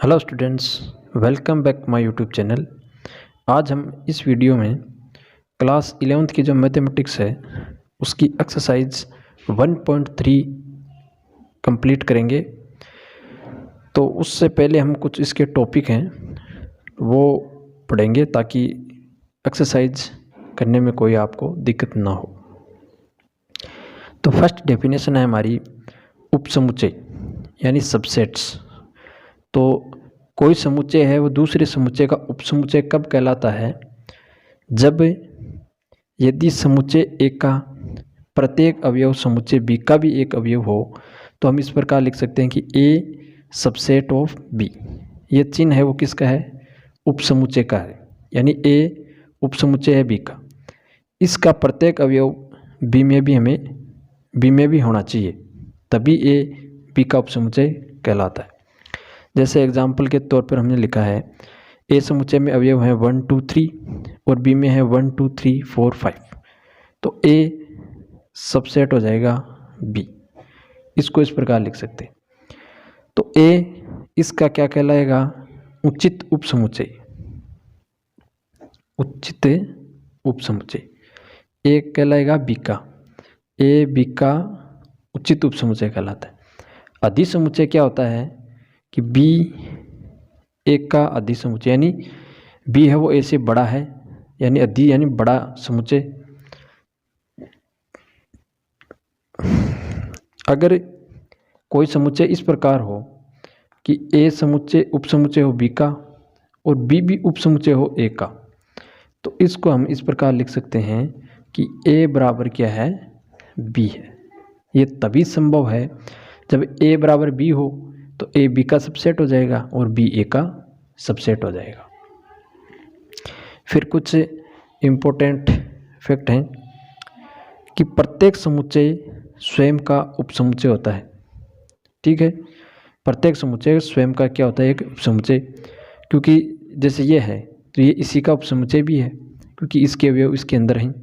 Hello students, welcome back my YouTube channel. आज हम इस वीडियो में क्लास 11th की जो मैथमेटिक्स है उसकी एक्सरसाइज 1.3 कंप्लीट करेंगे। तो उससे पहले हम कुछ इसके टॉपिक हैं वो पढ़ेंगे ताकि एक्सरसाइज करने में कोई आपको दिक्कत ना हो। तो फर्स्ट डेफिनेशन है हमारी उपसमुच्चय यानी सबसेट्स। तो कोई समुच्चय है वो दूसरे समुच्चय का उपसमुच्चय कब कहलाता है? जब यदि समुच्चय ए का प्रत्येक अवयव समुच्चय बी का भी एक अवयव हो तो हम इस प्रकार लिख सकते हैं कि ए सबसेट ऑफ बी। ये चिन्ह है वो किसका है? उपसमुच्चय का है, यानी ए उपसमुच्चय है बी का। इसका प्रत्येक अवयव बी में भी होना चाहिए, तभी ए बी का उपसमुच्चय कहलाता है। जैसे एग्जाम्पल के तौर पर हमने लिखा है ए समुच्चय में अवयव हैं 1 2 3 और बी में है 1 2 3 4 5, तो ए सबसेट हो जाएगा बी। इसको इस प्रकार लिख सकते हैं। तो ए इसका क्या कहलाएगा? उचित उपसमुच्चय। उचित उपसमुच्चय ए कहलाएगा बी का। ए बी का उचित उपसमुच्चय कहलाता है। अधिसमुच्चय क्या होता है कि बी एक का अधिसमुच्चय, यानी बी है वो ए से बड़ा है, यानी अधि यानी बड़ा समुच्चय। अगर कोई समुच्चय इस प्रकार हो कि ए समुच्चय उपसमुच्चय हो बी का और बी भी उपसमुच्चय हो ए का, तो इसको हम इस प्रकार लिख सकते हैं कि ए बराबर क्या है? बी है। ये तभी संभव है जब ए बराबर बी हो तो ए बी का सबसेट हो जाएगा और बी ए का सबसेट हो जाएगा। फिर कुछ इम्पोर्टेंट फैक्ट हैं कि प्रत्येक समुच्चय स्वयं का उपसमुच्चय होता है। ठीक है, प्रत्येक समुच्चय स्वयं का क्या होता है? एक उपसमुच्चय। क्योंकि जैसे ये है तो ये इसी का उपसमुच्चय भी है क्योंकि इसके अवयव इसके अंदर हैं।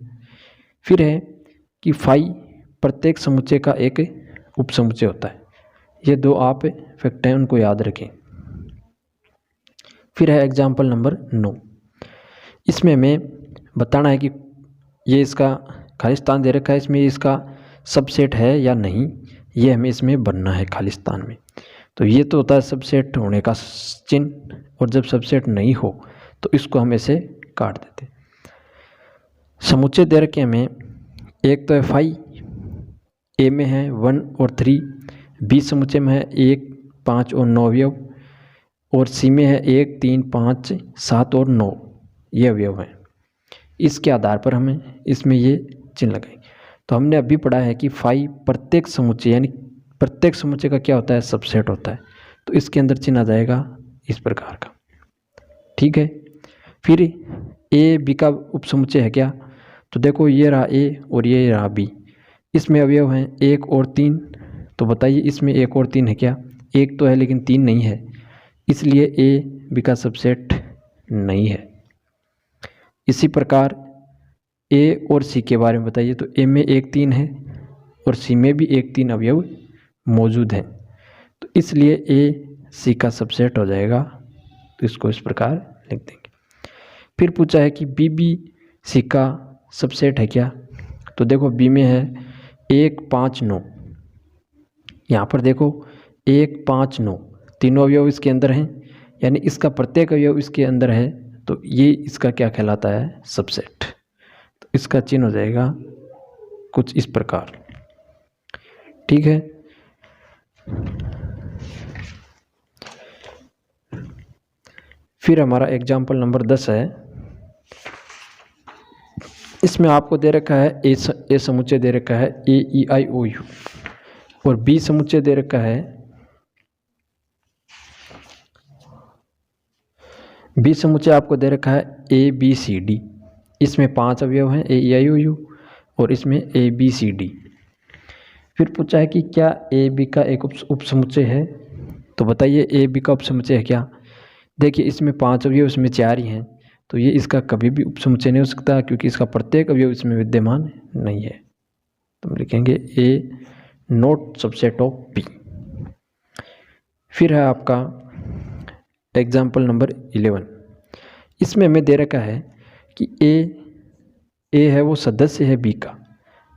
फिर है कि फाई प्रत्येक समुच्चय का एक उपसमुच्चय होता है। ये दो आप फैक्ट हैं, उनको याद रखें। फिर है एग्जाम्पल नंबर 9। इसमें हमें बताना है कि ये इसका खालिस्तान दे रखा है, इसमें इसका सबसेट है या नहीं, ये हमें इसमें बनना है खालिस्तान में। तो ये तो होता है सबसेट होने का चिन्ह, और जब सबसेट नहीं हो तो इसको हम ऐसे काट देते हैं। समुच्चय दे रखे हमें, एक तो है फाई, ए में है 1 और 3, बी समुच्चय में है 1 5 और 9 अवयव, और सी में है 1 3 5 7 और 9 ये अवयव हैं। इसके आधार पर हमें इसमें ये चिन्ह लगाएंगे। तो हमने अभी पढ़ा है कि फाई प्रत्येक समुच्चय यानी प्रत्येक समुच्चय का क्या होता है? सबसेट होता है। तो इसके अंदर चिन्ह आ जाएगा इस प्रकार का। ठीक है, फिर ए बी का उपसमुच्चय है क्या? तो देखो ये रहा ए और ये रहा बी, इसमें अवयव हैं 1 और 3। तो बताइए इसमें 1 और 3 है क्या? 1 तो है लेकिन 3 नहीं है, इसलिए ए बी का सबसेट नहीं है। इसी प्रकार ए और सी के बारे में बताइए। तो ए में 1 3 है और सी में भी 1 3 अवयव मौजूद हैं, तो इसलिए ए सी का सबसेट हो जाएगा। तो इसको इस प्रकार लिख देंगे। फिर पूछा है कि बी बी सी का सबसेट है क्या? तो देखो बी में है 1 5 9, यहाँ पर देखो 1 5 9 तीनों अवयव इसके अंदर हैं, यानी इसका प्रत्येक अवयव इसके अंदर है, तो ये इसका क्या कहलाता है? सबसेट। तो इसका चिन्ह हो जाएगा कुछ इस प्रकार। ठीक है, फिर हमारा एग्जाम्पल नंबर 10 है। इसमें आपको दे रखा है ए समुच्चय दे रखा है ए ई आई ओ यू, और बी समुच्चय दे रखा है बी समुच्चय आपको दे रखा है ए बी सी डी। इसमें 5 अवयव हैं ए ई आई ओ यू, और इसमें ए बी सी डी। फिर पूछा है कि क्या ए बी का एक उपसमुच्चय है? तो बताइए ए बी का उपसमुच्चय है क्या? देखिए इसमें 5 अवयव, इसमें 4 ही हैं, तो ये इसका कभी भी उपसमुच्चय नहीं हो सकता क्योंकि इसका प्रत्येक अवयव इसमें विद्यमान नहीं है। तो हम लिखेंगे ए नॉट सबसेट ऑफ बी। फिर है आपका एग्जाम्पल नंबर 11, इसमें हमें दे रखा है कि ए है वो सदस्य है बी का,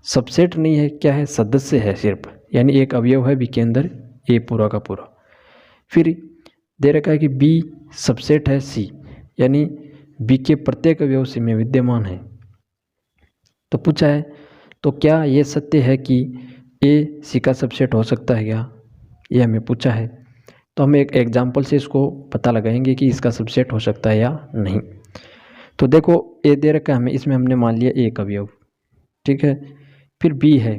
सबसेट नहीं है, क्या है, सदस्य है सिर्फ, यानी एक अवयव है बी के अंदर ए पूरा का पूरा। फिर दे रखा है कि बी सबसेट है सी, यानी बी के प्रत्येक अवयव सी में विद्यमान है। तो पूछा है तो क्या ये सत्य है कि ए सी का सबसेट हो सकता है क्या, ये हमें पूछा है। तो हम एक एग्जाम्पल से इसको पता लगाएंगे कि इसका सबसेट हो सकता है या नहीं। तो देखो ए दे रखा है हमें, इसमें हमने मान लिया एक अवयव, ठीक है। फिर बी है,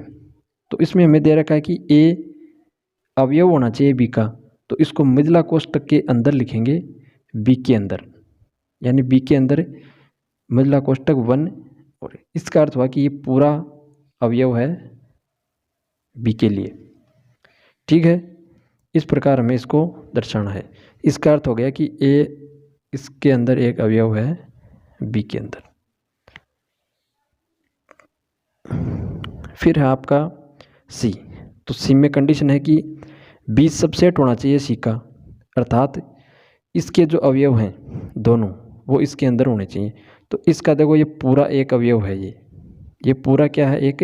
तो इसमें हमें दे रखा है कि ए अवयव होना चाहिए बी का, तो इसको मिथिला कोष्ठक के अंदर लिखेंगे बी के अंदर, यानी बी के अंदर मिथिला कोष्ठक 1, और इसका अर्थ हुआ कि ये पूरा अवयव है बी के लिए, ठीक है। इस प्रकार हमें इसको दर्शाना है। इसका अर्थ हो गया कि ए इसके अंदर एक अवयव है बी के अंदर। फिर है आपका सी, तो सी में कंडीशन है कि बी सबसेट होना चाहिए सी का, अर्थात इसके जो अवयव हैं दोनों वो इसके अंदर होने चाहिए। तो इसका देखो ये पूरा एक अवयव है, ये पूरा क्या है, एक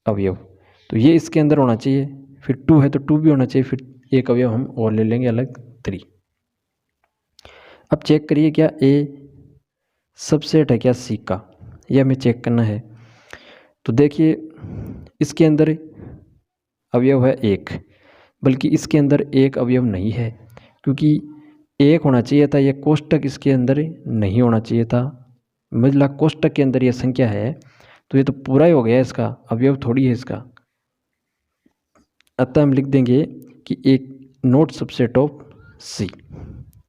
अवयव, तो ये इसके अंदर होना चाहिए। फिर 2 है तो 2 भी होना चाहिए, फिर एक अवयव हम और ले लेंगे अलग 3। अब चेक करिए क्या ए सबसेट है क्या सी का, ये हमें चेक करना है। तो देखिए इसके अंदर अवयव है एक, बल्कि इसके अंदर एक अवयव नहीं है, क्योंकि एक होना चाहिए था, यह कोष्ठक इसके अंदर नहीं होना चाहिए था। मिथिला कोष्ठक के अंदर यह संख्या है, तो ये तो पूरा ही हो गया इसका, अवयव थोड़ी है इसका। अतः हम लिख देंगे कि एक नोट सबसेट ऑफ सी।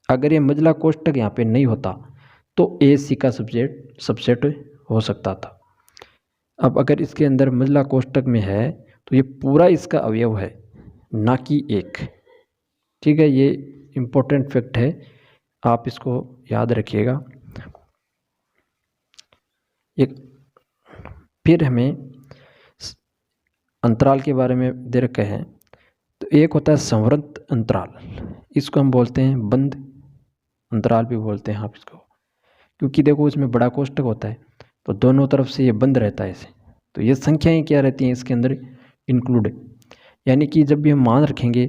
अगर ये मिथिला कोष्ठक यहाँ पे नहीं होता तो ए सी का सबसेट हो सकता था। अब अगर इसके अंदर मिथिला कोष्ठक में है तो ये पूरा इसका अवयव है, ना कि एक, ठीक है। ये इम्पोर्टेंट फैक्ट है, आप इसको याद रखिएगा। एक फिर हमें अंतराल के बारे में दे रखे हैं। तो एक होता है संवृत अंतराल, इसको हम बोलते हैं बंद अंतराल भी बोलते हैं आप इसको, क्योंकि देखो इसमें बड़ा कोष्ठक होता है तो दोनों तरफ से ये बंद रहता है इसे। तो ये संख्याएं क्या रहती हैं इसके अंदर इंक्लूड, यानी कि जब भी हम मान रखेंगे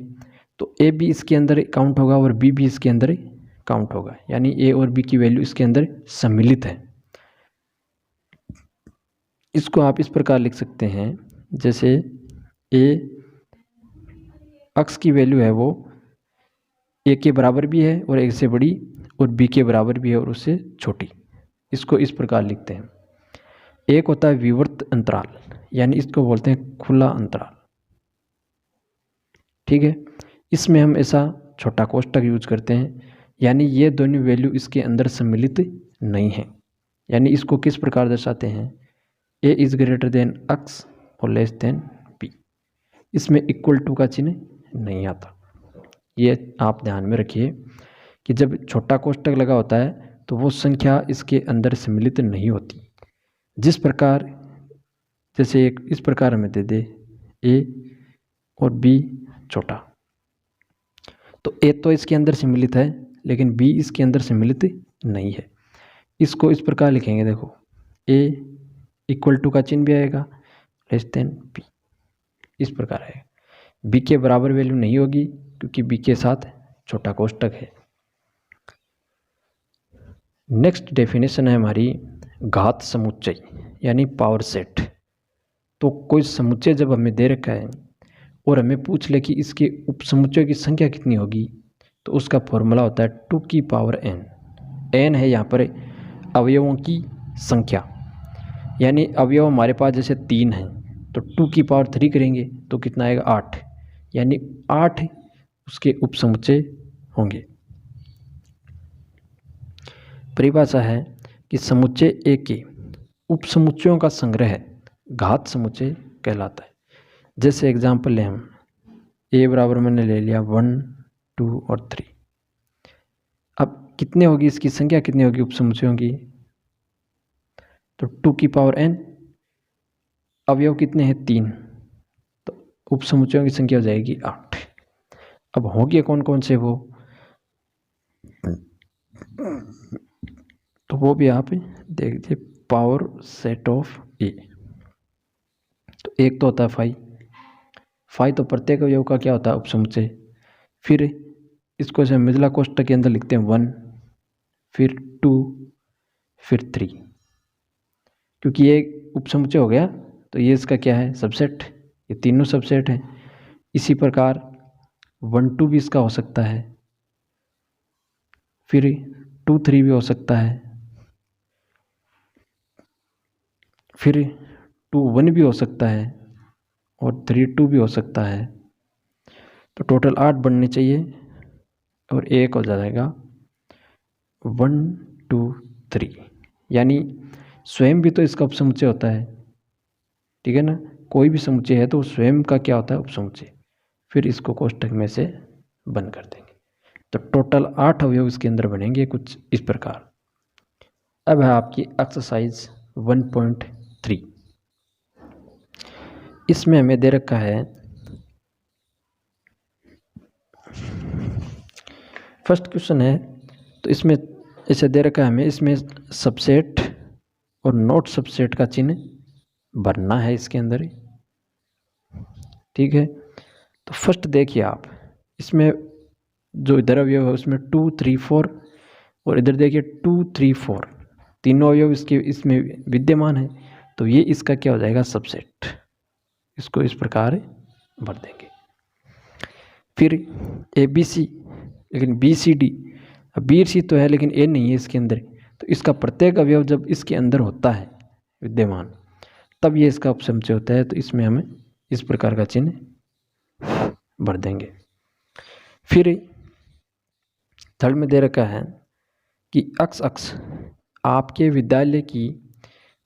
तो ए भी इसके अंदर काउंट होगा और बी भी इसके अंदर काउंट होगा, यानी ए और बी की वैल्यू इसके अंदर सम्मिलित है। इसको आप इस प्रकार लिख सकते हैं, जैसे ए अक्स की वैल्यू है वो ए के बराबर भी है और एक से बड़ी, और बी के बराबर भी है और उससे छोटी। इसको इस प्रकार लिखते हैं। एक होता है विवर्त अंतराल, यानी इसको बोलते हैं खुला अंतराल, ठीक है। इसमें हम ऐसा छोटा कोष्ठक यूज करते हैं, यानी ये दोनों वैल्यू इसके अंदर सम्मिलित नहीं है। यानी इसको किस प्रकार दर्शाते हैं, ए इज ग्रेटर देन एक्स और लेस देन बी, इसमें इक्वल टू का चिन्ह नहीं आता। ये आप ध्यान में रखिए कि जब छोटा कोष्ठक लगा होता है तो वो संख्या इसके अंदर सम्मिलित नहीं होती। जिस प्रकार जैसे एक इस प्रकार हमें दे दे ए और बी छोटा, तो ए तो इसके अंदर सम्मिलित है लेकिन बी इसके अंदर सम्मिलित नहीं है। इसको इस प्रकार लिखेंगे, देखो ए इक्वल टू का चिन्ह भी आएगा, लेस देन बी, इस प्रकार आएगा। बी के बराबर वैल्यू नहीं होगी क्योंकि बी के साथ छोटा कोष्ठक है। नेक्स्ट डेफिनेशन है हमारी घात समुच्चय, यानी पावर सेट। तो कोई समुच्चय जब हमें दे रखा है और हमें पूछ ले कि इसके उपसमुच्चय की संख्या कितनी होगी, तो उसका फॉर्मूला होता है 2 की पावर n। n है यहाँ पर अवयवों की संख्या, यानी अवयव हमारे पास जैसे 3 हैं तो 2 की पावर 3 करेंगे तो कितना आएगा 8, यानी 8 उसके उपसमुच्चय होंगे। परिभाषा है कि समुच्चय ए के उपसमुच्चयों का संग्रह घात समुच्चय कहलाता है। जैसे एग्जाम्पल लें हम, ए बराबर मैंने ले लिया 1, 2 और 3। अब कितने होगी इसकी संख्या, कितनी होगी उपसमुच्चयों की, तो 2 की पावर n, अवयव कितने हैं 3, तो उपसमुच्चयों की संख्या हो जाएगी 8। अब होंगे कौन कौन से वो, तो वो भी आप देख लीजिए, पावर सेट ऑफ ए। तो एक तो होता है फाई तो प्रत्येक अवयव का क्या होता है, उपसमुच्चय। फिर इसको से मिथिला कोष्ठक के अंदर लिखते हैं 1, फिर 2, फिर 3, क्योंकि ये उपसमुच्चय हो गया तो ये इसका क्या है, सबसेट। ये तीनों सबसेट हैं। इसी प्रकार 1, 2 भी इसका हो सकता है, फिर 2, 3 भी हो सकता है, फिर 2, 1 भी हो सकता है, और 3, 2 भी हो सकता है। तो टोटल 8 बनने चाहिए, और एक हो जाएगा 1, 2, 3, यानी स्वयं भी तो इसका उपसमुच्चय होता है, ठीक है ना। कोई भी समुच्चय है तो स्वयं का क्या होता है, उपसमुच्चय। फिर इसको कोष्ठक में से बंद कर देंगे। तो टोटल 8 अवयव इसके अंदर बनेंगे कुछ इस प्रकार। अब है आपकी एक्सरसाइज 1.3। इसमें हमें दे रखा है, फर्स्ट क्वेश्चन है, तो इसमें ऐसे दे रखा है हमें, इसमें सबसेट और नॉट सबसेट का चिन्ह भरना है इसके अंदर ही, ठीक है। तो फर्स्ट देखिए आप, इसमें जो इधर अवयव है उसमें 2, 3, 4, और इधर देखिए 2, 3, 4, तीनों अवयव इसके इसमें विद्यमान है। तो ये इसका क्या हो जाएगा, सबसेट। इसको इस प्रकार भर देंगे। फिर ABC, लेकिन BCD, BC तो है लेकिन A नहीं है इसके अंदर, तो इसका प्रत्येक अवयव जब इसके अंदर होता है विद्यमान, तब ये इसका उपसमुच्चय होता है। तो इसमें हमें इस प्रकार का चिन्ह भर देंगे। फिर थर्ड में दे रखा है कि अक्ष आपके विद्यालय की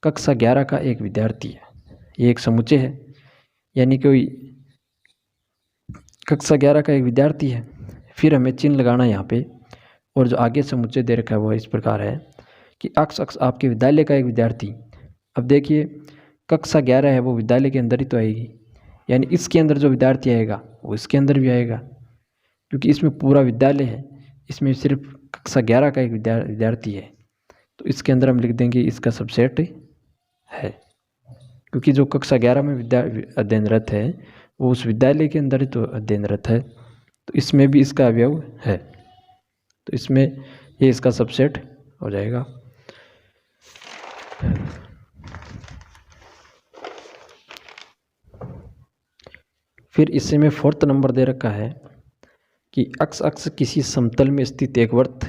कक्षा 11 का एक विद्यार्थी है। ये एक समुच्चय है, यानी कोई कक्षा 11 का एक विद्यार्थी है। फिर हमें चिन्ह लगाना है यहाँ पे, और जो आगे समुच्चय दे रखा है वो इस प्रकार है कि अक्ष आपके विद्यालय का एक विद्यार्थी। अब देखिए कक्षा 11 है, वो विद्यालय के अंदर ही तो आएगी, यानी इसके अंदर जो विद्यार्थी आएगा वो इसके अंदर भी आएगा, क्योंकि इसमें पूरा विद्यालय है, इसमें सिर्फ कक्षा 11 का एक विद्यार्थी है। तो इसके अंदर हम लिख देंगे इसका सबसेट है, क्योंकि जो कक्षा 11 में अध्ययनरत है वो उस विद्यालय के अंदर ही तो अध्ययनरत है। तो इसमें भी इसका अवयव है, तो इसमें ये इसका सबसेट हो जाएगा। फिर इससे में फोर्थ नंबर दे रखा है कि अक्ष किसी समतल में स्थित एक वृत्त,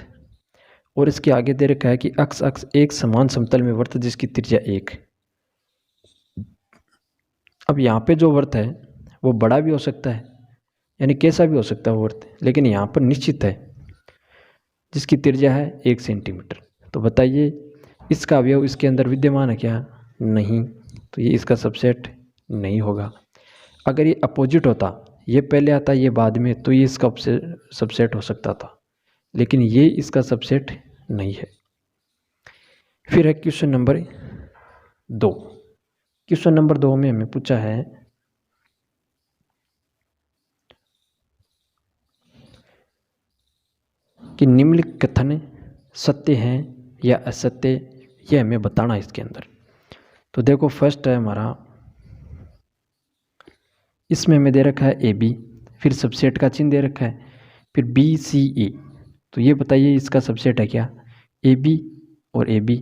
और इसके आगे दे रखा है कि अक्ष एक समान समतल में वृत्त जिसकी त्रिज्या 1। अब यहाँ पे जो वृत्त है वो बड़ा भी हो सकता है, यानी कैसा भी हो सकता है वो वृत्त, लेकिन यहाँ पर निश्चित है जिसकी त्रिज्या है 1 सेंटीमीटर। तो बताइए इसका अवयव इसके अंदर विद्यमान है क्या, नहीं, तो ये इसका सबसेट नहीं होगा। अगर ये अपोजिट होता, ये पहले आता ये बाद में, तो ये इसका सबसेट हो सकता था, लेकिन ये इसका सबसेट नहीं है। फिर है क्वेश्चन नंबर 2। क्वेश्चन नंबर 2 में हमें पूछा है कि निम्नलिखित कथन सत्य हैं या असत्य, ये हमें बताना है इसके अंदर। तो देखो फर्स्ट है हमारा, इसमें हमें दे रखा है AB, फिर सबसेट का चिन्ह दे रखा है, फिर BCA। तो ये बताइए इसका सबसेट है क्या, AB और AB,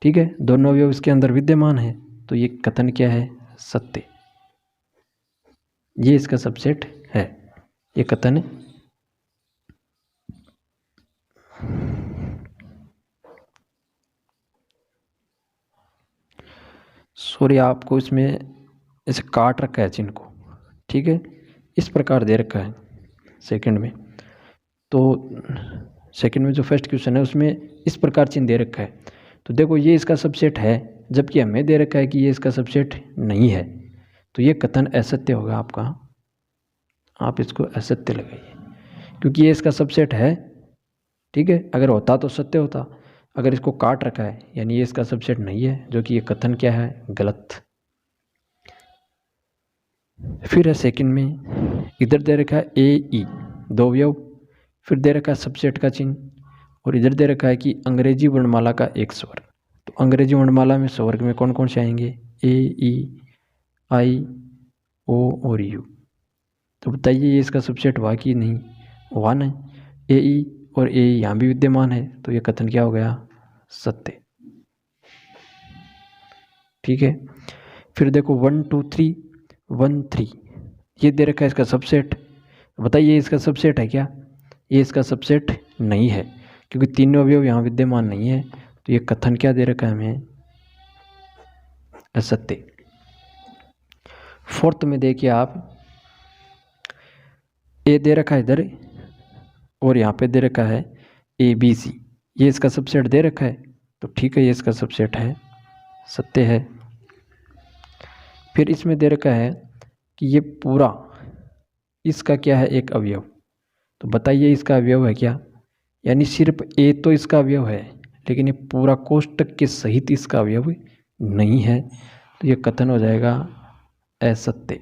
ठीक है, दोनों अवयव इसके अंदर विद्यमान है। तो ये कथन क्या है, सत्य, ये इसका सबसेट है, ये कथन सॉरी आपको इसमें ऐसे काट रखा है चिन्ह को, ठीक है, इस प्रकार दे रखा है सेकंड में। तो सेकंड में जो फर्स्ट क्वेश्चन है उसमें इस प्रकार चिन्ह दे रखा है। तो देखो ये इसका सबसेट है, जबकि हमें दे रखा है कि ये इसका सबसेट नहीं है। तो ये कथन असत्य होगा आपका, आप इसको असत्य लगाइए, क्योंकि ये इसका सबसेट है, ठीक है। अगर होता तो सत्य होता, अगर इसको काट रखा है यानी ये इसका सबसेट नहीं है, जो कि ये कथन क्या है, गलत। फिर है सेकंड में, इधर दे रखा है AE, दो अवयव, फिर दे रखा है सबसेट का चिन्ह, और इधर दे रखा है कि अंग्रेजी वर्णमाला का एक स्वर। तो अंग्रेजी वर्णमाला में स्वर में कौन कौन से आएंगे? ए, ई, आई, ओ और यू। तो बताइए ये इसका सबसेट हुआ कि नहीं? हुआ नहीं। ए, ई और ए यहाँ भी विद्यमान है, तो ये कथन क्या हो गया? सत्य। ठीक है। फिर देखो 1 2 3 1 3, ये दे रखा है इसका सबसेट। बताइए इसका सबसेट है क्या? ये इसका सबसेट नहीं है, क्योंकि तीनों अवयव यहाँ विद्यमान नहीं है। तो ये कथन क्या दे रखा है हमें? असत्य। फोर्थ में देखिए आप, ए दे रखा है इधर और यहाँ पे दे रखा है ए बी सी, ये इसका सबसेट दे रखा है। तो ठीक है, ये इसका सबसेट है, सत्य है। फिर इसमें दे रखा है कि ये पूरा इसका क्या है? एक अवयव। तो बताइए इसका अवयव है क्या? यानी सिर्फ ए तो इसका अवयव है, लेकिन ये पूरा कोष्टक के सहित इसका अवयव नहीं है। तो ये कथन हो जाएगा असत्य।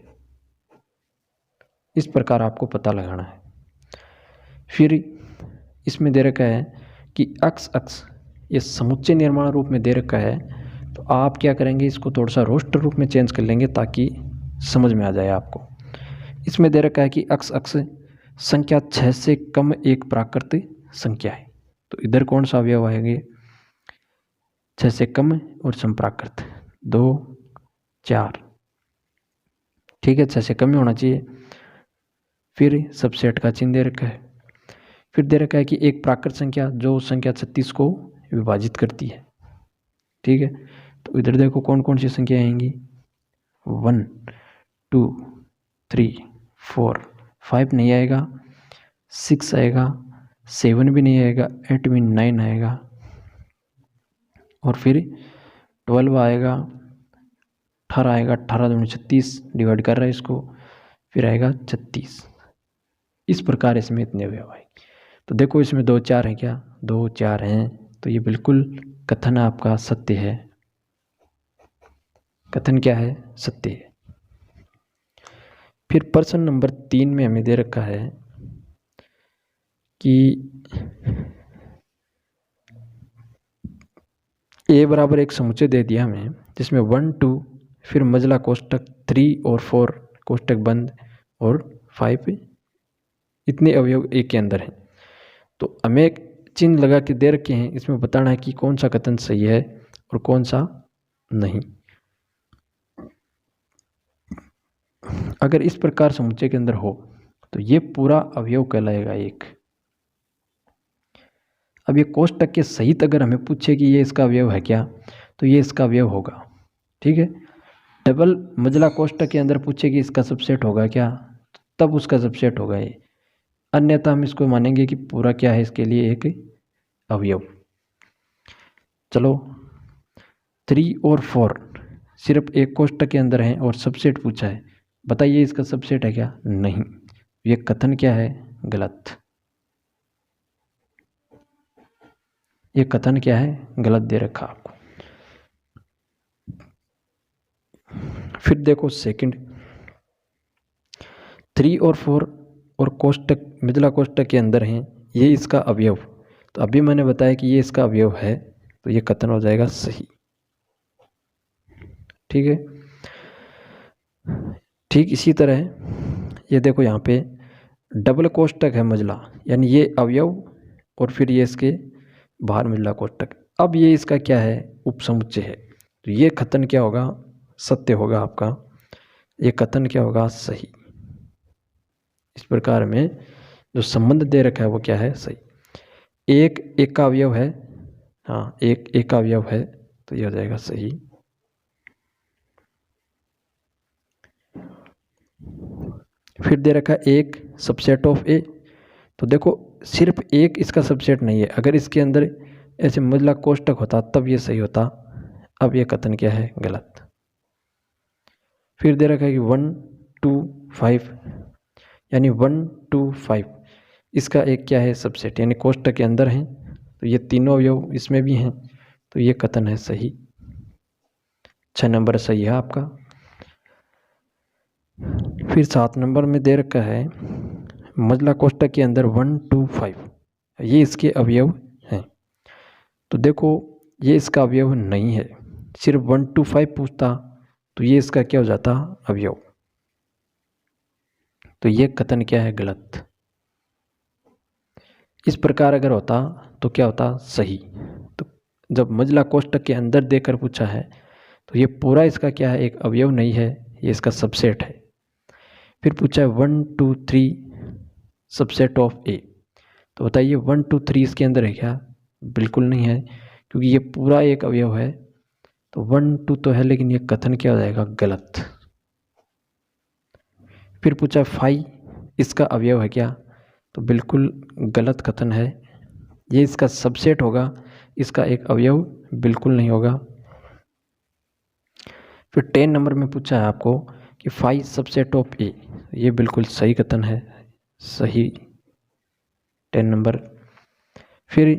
इस प्रकार आपको पता लगाना है। फिर इसमें दे रखा है कि अक्स अक्स ये समुच्चय निर्माण रूप में दे रखा है। तो आप क्या करेंगे? इसको थोड़ा सा रोस्टर रूप में चेंज कर लेंगे ताकि समझ में आ जाए आपको। इसमें दे रखा है कि अक्स अक्स संख्या 6 से कम एक प्राकृत संख्या है। तो इधर कौन सा अवयव आएंगे? 6 से कम और संप्राकृत 2 4। ठीक है, 6 से कम ही होना चाहिए। फिर सबसेट का चिन्ह दे रखा है। फिर दे रखा है कि एक प्राकृत संख्या जो संख्या 36 को विभाजित करती है। ठीक है, तो इधर देखो कौन कौन सी संख्या आएंगी? 1 2 3 4 5 नहीं आएगा, 6 आएगा, 7 भी नहीं आएगा, 8 भी 9 आएगा, और फिर 12 आएगा, 18 आएगा, 18 दूनी 36 डिवाइड कर रहा है इसको, फिर आएगा 36। इस प्रकार इसमें इतने अवयव आएंगे। तो देखो इसमें 2 4 हैं क्या? 2 4 हैं। तो ये बिल्कुल कथन आपका सत्य है। कथन क्या है? सत्य है। फिर प्रश्न नंबर 3 में हमें दे रखा है कि ए बराबर एक समुच्चय दे दिया हमें, जिसमें 1 2 फिर मजला कोष्टक 3 और 4 कोष्टक बंद और 5 इतने अवयव ए के अंदर हैं। तो हमें एक चिन्ह लगा के दे रखे हैं, इसमें बताना है कि कौन सा कथन सही है और कौन सा नहीं। अगर इस प्रकार समुच्चय के अंदर हो तो ये पूरा अवयव कहलाएगा एक। अब ये कोष्टक के सहित अगर हमें पूछे कि ये इसका अवयव है क्या, तो ये इसका अवयव होगा। ठीक है, डबल मजला कोष्टक के अंदर पूछे कि इसका सबसेट होगा क्या, तब उसका सबसेट होगा ये, अन्यथा हम इसको मानेंगे कि पूरा क्या है इसके लिए एक अवयव। चलो 3 और 4 सिर्फ एक कोष्टक के अंदर हैं और सबसेट पूछा है, बताइए इसका सबसेट है क्या? नहीं। ये कथन क्या है? गलत। ये कथन क्या है? गलत दे रखा आपको। फिर देखो सेकंड, 3 और 4 और कोष्टक मिथिला कोष्टक के अंदर हैं, ये इसका अवयव। तो अभी मैंने बताया कि ये इसका अवयव है, तो ये कथन हो जाएगा सही। ठीक है, ठीक इसी तरह ये देखो यहाँ पे डबल कोष्टक है मजला, यानी ये अवयव और फिर ये इसके बाहर मिथिला कोष्टक। अब ये इसका क्या है? उपसमुच्चय है। तो ये कथन क्या होगा? सत्य होगा आपका। ये कथन क्या होगा? सही। इस प्रकार में जो संबंध दे रखा है वो क्या है? सही। एक का अवयव है, हाँ एक का अवयव है, तो ये हो जाएगा सही। फिर दे रखा है एक सबसेट ऑफ ए। तो देखो सिर्फ एक इसका सबसेट नहीं है, अगर इसके अंदर ऐसे मजला कोष्टक होता तब ये सही होता। अब ये कथन क्या है? गलत। फिर दे रखा है कि 1 2 5, यानी 1 2 5 इसका एक क्या है? सबसेट, यानी कोष्टक के अंदर हैं, तो ये तीनों अवयव इसमें भी हैं, तो ये कथन है सही। 6 नंबर सही है आपका। फिर 7 नंबर में दे रखा है मजला कोष्टक के अंदर 1 2 5, ये इसके अवयव हैं। तो देखो ये इसका अवयव नहीं है, सिर्फ 1 to 5 पूछता तो ये इसका क्या हो जाता, अवयव। तो ये कथन क्या है, गलत। इस प्रकार अगर होता तो क्या होता, सही। तो जब मजला कोष्टक के अंदर देकर पूछा है तो ये पूरा इसका क्या है, एक अवयव नहीं है, ये इसका सबसेट है। फिर पूछा है 1 2 3 सबसेट ऑफ ए, तो बताइए 1 2 3 इसके अंदर है क्या, बिल्कुल नहीं है, क्योंकि ये पूरा एक अवयव है। तो 1 2 तो है, लेकिन ये कथन क्या हो जाएगा, गलत। फिर पूछा 5 इसका अवयव है क्या, तो बिल्कुल गलत कथन है, ये इसका सबसेट होगा, इसका एक अवयव बिल्कुल नहीं होगा। फिर 10 नंबर में पूछा है आपको कि 5 सबसेट ऑफ ए, ये बिल्कुल सही कथन है, सही 10 नंबर। फिर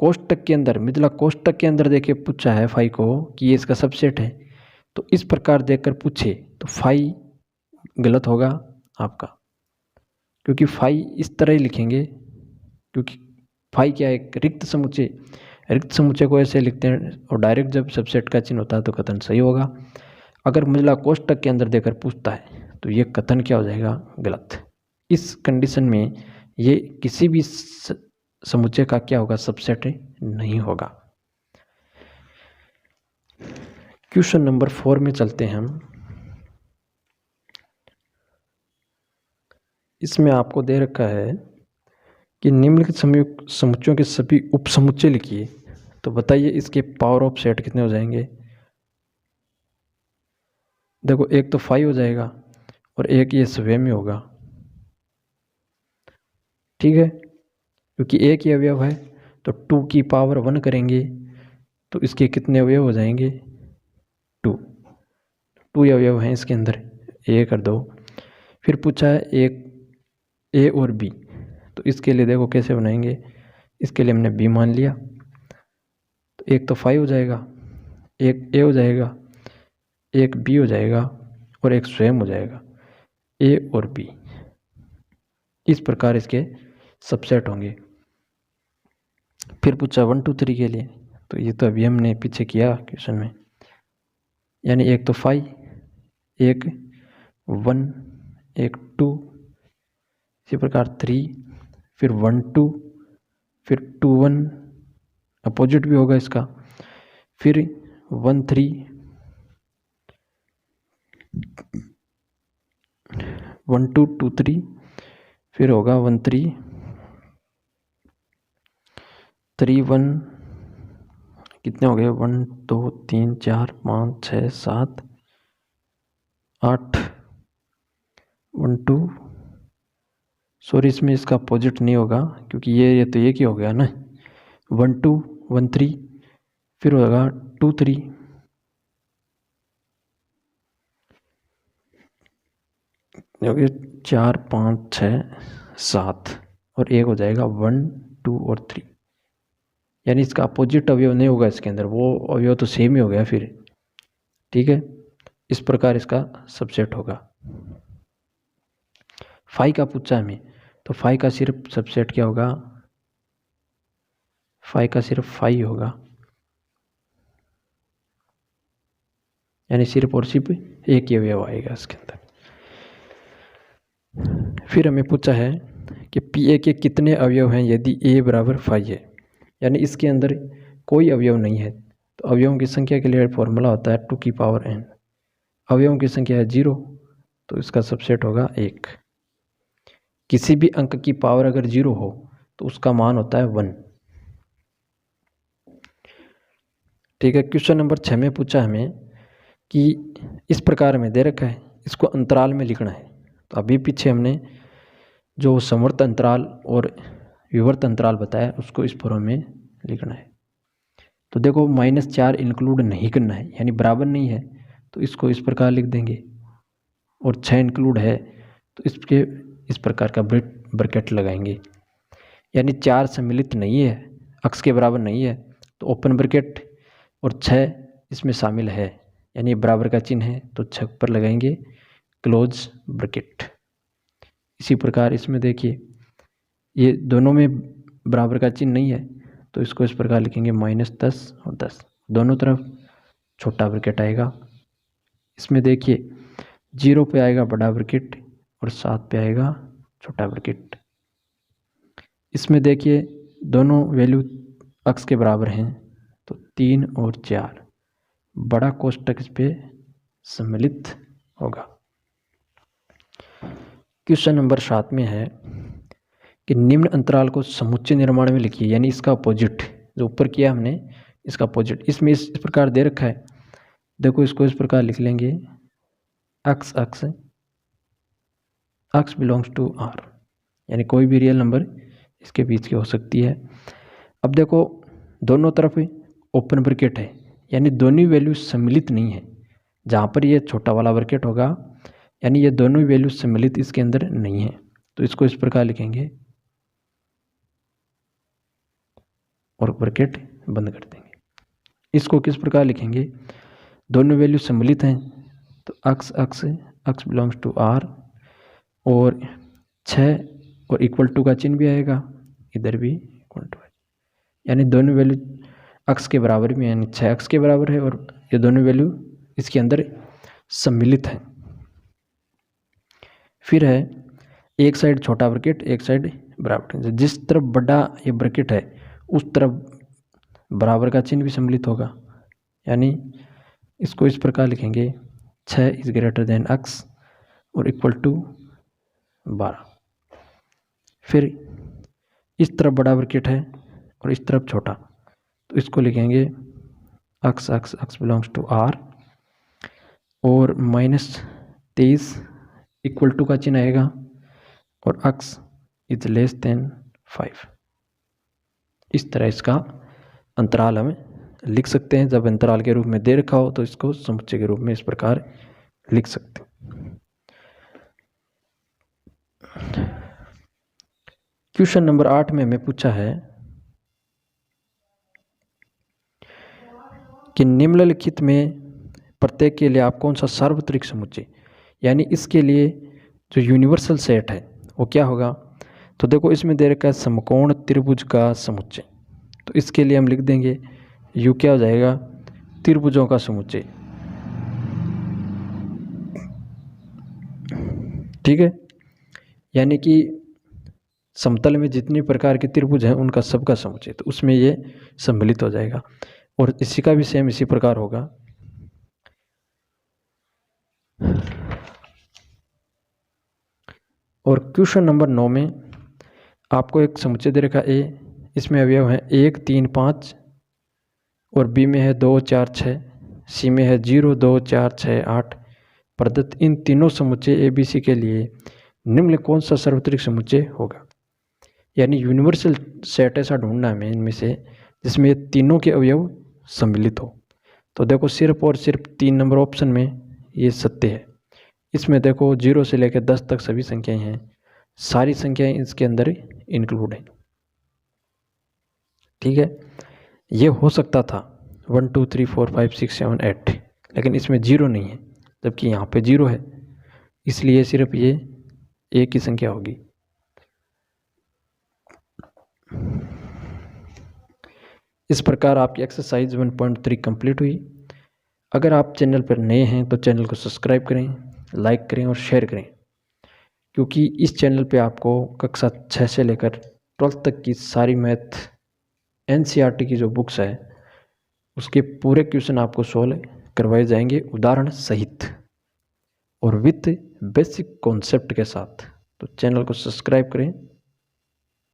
कोष्टक के अंदर, मिथिला कोष्टक के अंदर देखिए पूछा है 5 को कि ये इसका सबसेट है, तो इस प्रकार देखकर पूछे तो 5 गलत होगा आपका, क्योंकि 5 इस तरह ही लिखेंगे, क्योंकि 5 क्या है, एक रिक्त समुच्चय, रिक्त समुच्चय को ऐसे लिखते हैं, और डायरेक्ट जब सबसेट का चिन्ह होता है तो कथन सही होगा। अगर मिथिला कोष्टक के अंदर देकर पूछता है तो ये कथन क्या हो जाएगा, गलत। इस कंडीशन में ये किसी भी समुच्चय का क्या होगा, सबसेट नहीं होगा। क्वेश्चन नंबर 4 में चलते हैं हम। इसमें आपको दे रखा है कि निम्नलिखित समुच्चयों के सभी उपसमुच्चय लिखिए, तो बताइए इसके पावर ऑफ सेट कितने हो जाएंगे। देखो एक तो 5 हो जाएगा और एक ये स्वयं में होगा, ठीक है, क्योंकि एक ही अवयव है, तो 2 की पावर 1 करेंगे तो इसके कितने अवयव हो जाएंगे, 2 अवयव हैं इसके अंदर, ए कर दो। फिर पूछा है एक ए और बी, तो इसके लिए देखो कैसे बनाएंगे, इसके लिए हमने बी मान लिया, तो एक तो 5 हो जाएगा, एक ए हो जाएगा, एक बी हो जाएगा और एक स्वयं हो जाएगा, ए और बी। इस प्रकार इसके सबसेट होंगे। फिर पूछा 1 2 3 के लिए, तो ये तो अभी हमने पीछे किया क्वेश्चन में, यानी एक तो 5, एक 1, एक 2, इसी प्रकार 3, फिर 1 2, फिर 2 1, अपोजिट भी होगा इसका, फिर 1 3, 1 2 2 3, फिर होगा 1 3 3 1, कितने हो गए, 1 2 3 4 5 6 7 8, 1 2, सॉरी इसमें इसका अपोजिट नहीं होगा, क्योंकि ये तो एक ही हो गया ना, 1 2 1 3, फिर होगा 2 3, हो गया 4 5 6 7, और एक हो जाएगा 1 2 और 3, यानी इसका अपोजिट अवयव नहीं होगा इसके अंदर, वो अवयव तो सेम ही हो गया फिर, ठीक है। इस प्रकार इसका सबसेट होगा। 5 का पूछा हमें, तो 5 का सिर्फ सबसेट क्या होगा, 5 का सिर्फ 5 होगा, यानी सिर्फ और सिर्फ एक ही अवयव आएगा इसके अंदर। फिर हमें पूछा है कि पी ए के कितने अवयव हैं यदि ए बराबर 5 है, यानी इसके अंदर कोई अवयव नहीं है, तो अवयवों की संख्या के लिए फॉर्मूला होता है 2 की पावर n, अवयवों की संख्या है 0, तो इसका सबसेट होगा 1। किसी भी अंक की पावर अगर 0 हो तो उसका मान होता है 1, ठीक है। क्वेश्चन नंबर 6 में पूछा हमें कि इस प्रकार में दे रखा है, इसको अंतराल में लिखना है, तो अभी पीछे हमने जो समवर्त अंतराल और विवर्त अंतराल बताया उसको इस फॉर्म में लिखना है। तो देखो -4 इंक्लूड नहीं करना है, यानी बराबर नहीं है, तो इसको इस प्रकार लिख देंगे, और 6 इंक्लूड है तो इसके इस प्रकार का ब्रैकेट लगाएंगे, यानी 4 सम्मिलित नहीं है, अक्स के बराबर नहीं है, तो ओपन ब्रैकेट, और 6 इसमें शामिल है, यानी बराबर का चिन्ह है, तो 6 पर लगाएंगे क्लोज ब्रैकेट। इसी प्रकार इसमें देखिए ये दोनों में बराबर का चिन्ह नहीं है, तो इसको इस प्रकार लिखेंगे -10 और 10, दोनों तरफ छोटा ब्रैकेट आएगा। इसमें देखिए 0 पे आएगा बड़ा ब्रैकेट और 7 पे आएगा छोटा ब्रैकेट। इसमें देखिए दोनों वैल्यू अक्स के बराबर हैं, तो 3 और 4, बड़ा कोष्ठक इस पे सम्मिलित होगा। क्वेश्चन नंबर 7 में है कि निम्न अंतराल को समुच्चय निर्माण में लिखिए, यानी इसका अपोजिट, जो ऊपर किया हमने इसका अपोजिट। इसमें इस प्रकार दे रखा है, देखो इसको इस प्रकार लिख लेंगे, अक्स अक्स अक्स बिलोंग्स टू आर, यानी कोई भी रियल नंबर इसके बीच की हो सकती है। अब देखो दोनों तरफ ओपन ब्रैकेट है, यानी दोनों वैल्यू सम्मिलित नहीं है। जहाँ पर ये छोटा वाला ब्रैकेट होगा, यानी ये दोनों वैल्यू सम्मिलित इसके अंदर नहीं है, तो इसको इस प्रकार लिखेंगे और ब्रैकेट बंद कर देंगे। इसको किस प्रकार लिखेंगे, दोनों वैल्यू सम्मिलित हैं, तो अक्स अक्स अक्स बिलोंग्स टू आर, और 6 और इक्वल टू का चिन्ह भी आएगा, इधर भी इक्वल टू है, यानी दोनों वैल्यू अक्स के बराबर में, यानी 6 अक्स के बराबर है, और ये दोनों वैल्यू इसके अंदर सम्मिलित हैं। फिर है एक साइड छोटा ब्रैकेट, एक साइड बराबर, जिस तरफ बड़ा ये ब्रैकेट है उस तरफ बराबर का चिन्ह भी सम्मिलित होगा, यानी इसको इस प्रकार लिखेंगे, 6 इज ग्रेटर देन अक्स और इक्वल टू 12। फिर इस तरफ बड़ा ब्रैकेट है और इस तरफ छोटा, तो इसको लिखेंगे अक्स अक्स अक्स बिलोंग्स टू आर, और -23 इक्वल टू का चिन्ह आएगा, और अक्स इज लेस देन 5। इस तरह इसका अंतराल हम लिख सकते हैं। जब अंतराल के रूप में दे रखा हो तो इसको समुच्चय के रूप में इस प्रकार लिख सकते हैं। क्वेश्चन नंबर 8 में हमें पूछा है कि निम्नलिखित में प्रत्येक के लिए आप कौन सा सार्वत्रिक समुच्चय, यानी इसके लिए जो यूनिवर्सल सेट है वो क्या होगा। तो देखो इसमें दे रखा है समकोण त्रिभुज का समुच्चय, तो इसके लिए हम लिख देंगे यू क्या हो जाएगा, त्रिभुजों का समुच्चय। ठीक है, यानी कि समतल में जितनी प्रकार के त्रिभुज हैं उनका सबका समुच्चय, तो उसमें ये सम्मिलित हो जाएगा। और इसी का भी सेम इसी प्रकार होगा। और क्वेश्चन नंबर 9 में आपको एक समुच्चय दे रखा ए, इसमें अवयव है 1 3 5, और बी में है 2 4 6, सी में है 0 2 4 6 8। प्रदत्त इन तीनों समुच्चय ए बी सी के लिए निम्न कौन सा सार्वत्रिक समुच्चय होगा, यानी यूनिवर्सल सेट ऐसा ढूंढना है इनमें से जिसमें ये तीनों के अवयव सम्मिलित हो। तो देखो सिर्फ और सिर्फ 3 नंबर ऑप्शन में ये सत्य है। इसमें देखो 0 से लेकर 10 तक सभी संख्याएं हैं, सारी संख्याएं इसके अंदर इंक्लूड हैं। ठीक है, ये हो सकता था 1 2 3 4 5 6 7 8, लेकिन इसमें 0 नहीं है, जबकि यहाँ पे 0 है, इसलिए सिर्फ ये एक ही संख्या होगी। इस प्रकार आपकी एक्सरसाइज 1.3 कंप्लीट हुई। अगर आप चैनल पर नए हैं तो चैनल को सब्सक्राइब करें, लाइक करें और शेयर करें, क्योंकि इस चैनल पे आपको कक्षा 6 से लेकर 12th तक की सारी मैथ NCERT की जो बुक्स है उसके पूरे क्वेश्चन आपको सोल्व करवाए जाएंगे उदाहरण सहित और विथ बेसिक कॉन्सेप्ट के साथ। तो चैनल को सब्सक्राइब करें।